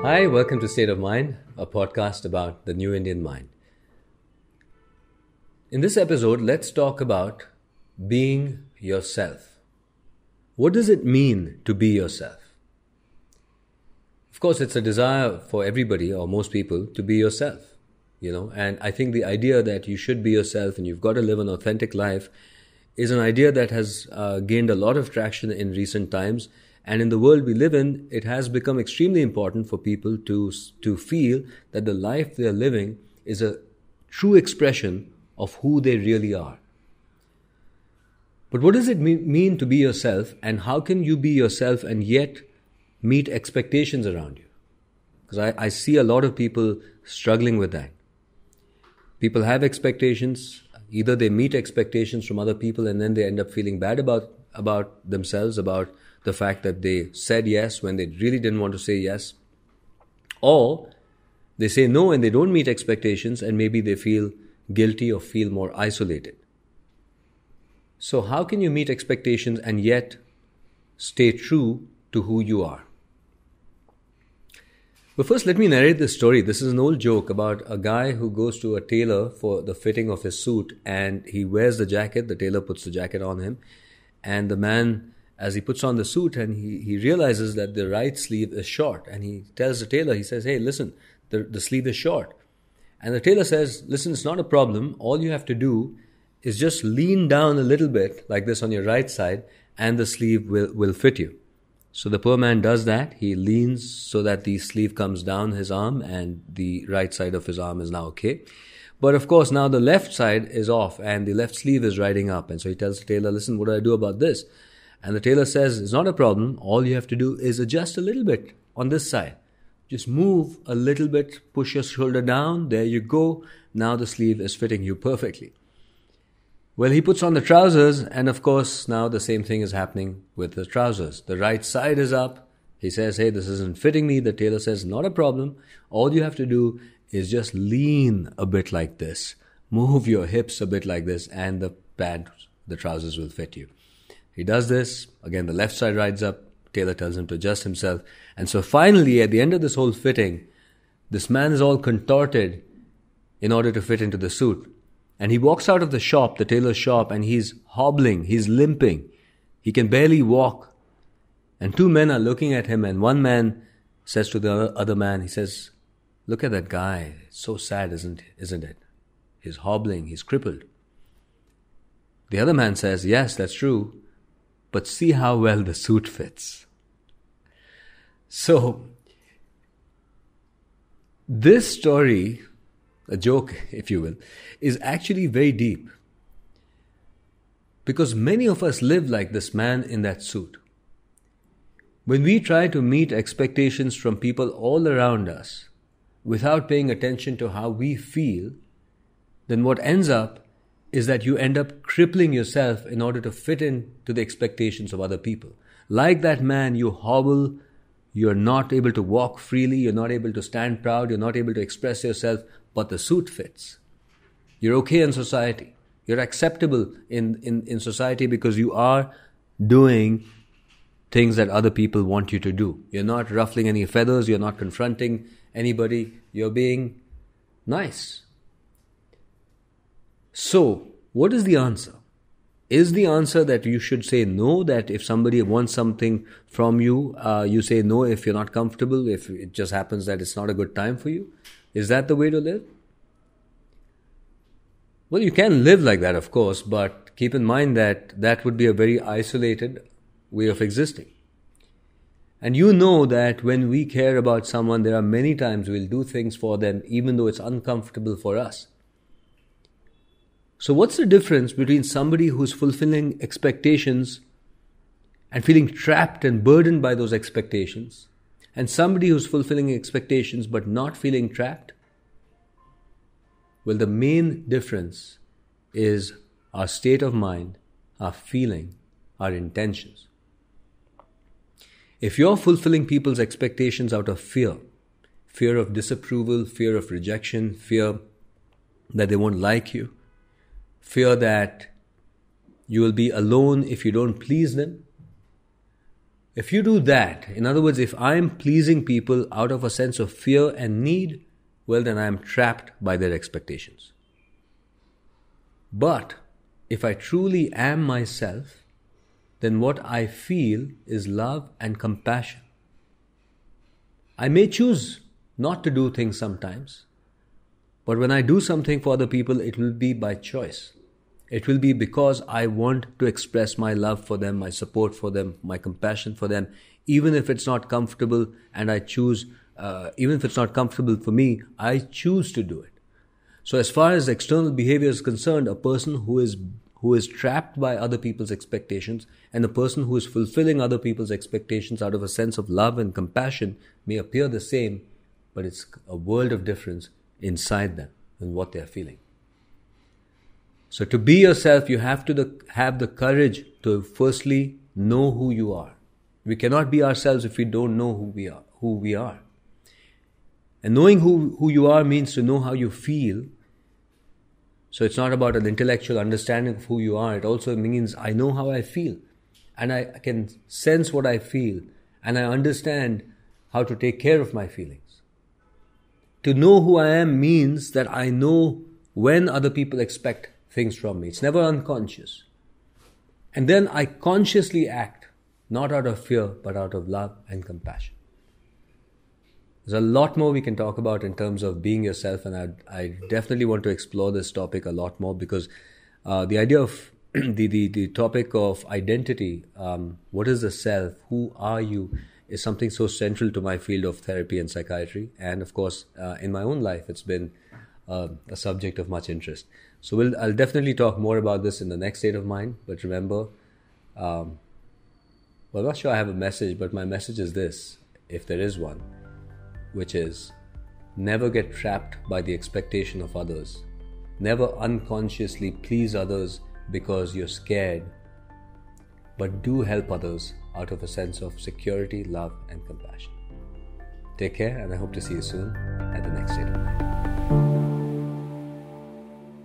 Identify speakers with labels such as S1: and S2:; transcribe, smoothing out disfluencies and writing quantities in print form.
S1: Hi, welcome to State of Mind, a podcast about the new Indian mind. In this episode, let's talk about being yourself. What does it mean to be yourself? Of course, it's a desire for everybody or most people to be yourself, and I think the idea that you should be yourself and you've got to live an authentic life is an idea that has gained a lot of traction in recent times. And in the world we live in, it has become extremely important for people to feel that the life they are living is a true expression of who they really are. But what does it mean to be yourself, and how can you be yourself and yet meet expectations around you? Because I see a lot of people struggling with that. People have expectations. Either they meet expectations from other people and then they end up feeling bad about themselves, about the fact that they said yes when they really didn't want to say yes. Or they say no and they don't meet expectations and maybe they feel guilty or feel more isolated. So how can you meet expectations and yet stay true to who you are? But first, let me narrate this story. This is an old joke about a guy who goes to a tailor for the fitting of his suit, and he wears the jacket. The tailor puts the jacket on him, and the man, as he puts on the suit, and he realizes that the right sleeve is short, and he tells the tailor, he says, "Hey, listen, the sleeve is short." And the tailor says, "Listen, it's not a problem. All you have to do is just lean down a little bit like this on your right side, and the sleeve will fit you." So the poor man does that. He leans so that the sleeve comes down his arm and the right side of his arm is now okay. But of course, now the left side is off and the left sleeve is riding up. And so he tells the tailor, "Listen, what do I do about this?" And the tailor says, "It's not a problem. All you have to do is adjust a little bit on this side. Just move a little bit, push your shoulder down. There you go. Now the sleeve is fitting you perfectly." Well, he puts on the trousers, and of course, now the same thing is happening with the trousers. The right side is up. He says, "Hey, this isn't fitting me." The tailor says, "Not a problem. All you have to do is just lean a bit like this. Move your hips a bit like this, and the trousers will fit you." He does this. Again, the left side rides up. Tailor tells him to adjust himself. And so finally, at the end of this whole fitting, this man is all contorted in order to fit into the suit. And he walks out of the shop, the tailor's shop, and he's hobbling, he's limping. He can barely walk. And two men are looking at him, and one man says to the other man, he says, "Look at that guy. It's so sad, isn't it? He's hobbling, he's crippled." The other man says, "Yes, that's true, but see how well the suit fits." So, this story, a joke, if you will, is actually very deep. Because many of us live like this man in that suit. When we try to meet expectations from people all around us without paying attention to how we feel, then what ends up is that you end up crippling yourself in order to fit in to the expectations of other people. Like that man, you hobble, you're not able to walk freely, you're not able to stand proud, you're not able to express yourself, but the suit fits. You're okay in society. You're acceptable in society because you are doing things that other people want you to do. You're not ruffling any feathers, you're not confronting anybody, you're being nice. So, what is the answer? Is the answer that you should say no, that if somebody wants something from you, you say no if you're not comfortable, if it just happens that it's not a good time for you? Is that the way to live? Well, you can live like that, of course, but keep in mind that that would be a very isolated way of existing. And you know that when we care about someone, there are many times we'll do things for them, even though it's uncomfortable for us. So what's the difference between somebody who's fulfilling expectations and feeling trapped and burdened by those expectations, and somebody who's fulfilling expectations but not feeling trapped? Well, the main difference is our state of mind, our feeling, our intentions. If you're fulfilling people's expectations out of fear of disapproval, fear of rejection, fear that they won't like you, fear that you will be alone if you don't please them, If you do that, in other words, if I'm pleasing people out of a sense of fear and need, well, then I'm trapped by their expectations. But if I truly am myself, then what I feel is love and compassion. I may choose not to do things sometimes, but when I do something for other people, it will be by choice. It will be because I want to express my love for them, my support for them, my compassion for them, even if it's not comfortable and I choose, even if it's not comfortable for me, I choose to do it. So as far as external behavior is concerned, a person who is trapped by other people's expectations and a person who is fulfilling other people's expectations out of a sense of love and compassion may appear the same, but it's a world of difference inside them and what they're feeling. So to be yourself, you have to have the courage to firstly know who you are. We cannot be ourselves if we don't know who we are. And knowing who you are means to know how you feel. So it's not about an intellectual understanding of who you are. It also means I know how I feel. And I can sense what I feel. And I understand how to take care of my feelings. To know who I am means that I know when other people expect things from me. It's never unconscious. And then I consciously act, not out of fear, but out of love and compassion. There's a lot more we can talk about in terms of being yourself, and I definitely want to explore this topic a lot more because the idea of the topic of identity, what is the self, who are you, is something so central to my field of therapy and psychiatry. And of course, in my own life, it's been a subject of much interest. So I'll definitely talk more about this in the next State of Mind. But remember, well, I'm not sure I have a message, but my message is this, if there is one, which is never get trapped by the expectation of others. Never unconsciously please others because you're scared, but do help others out of a sense of security, love, and compassion. Take care, and I hope to see you soon at the next State of Mind.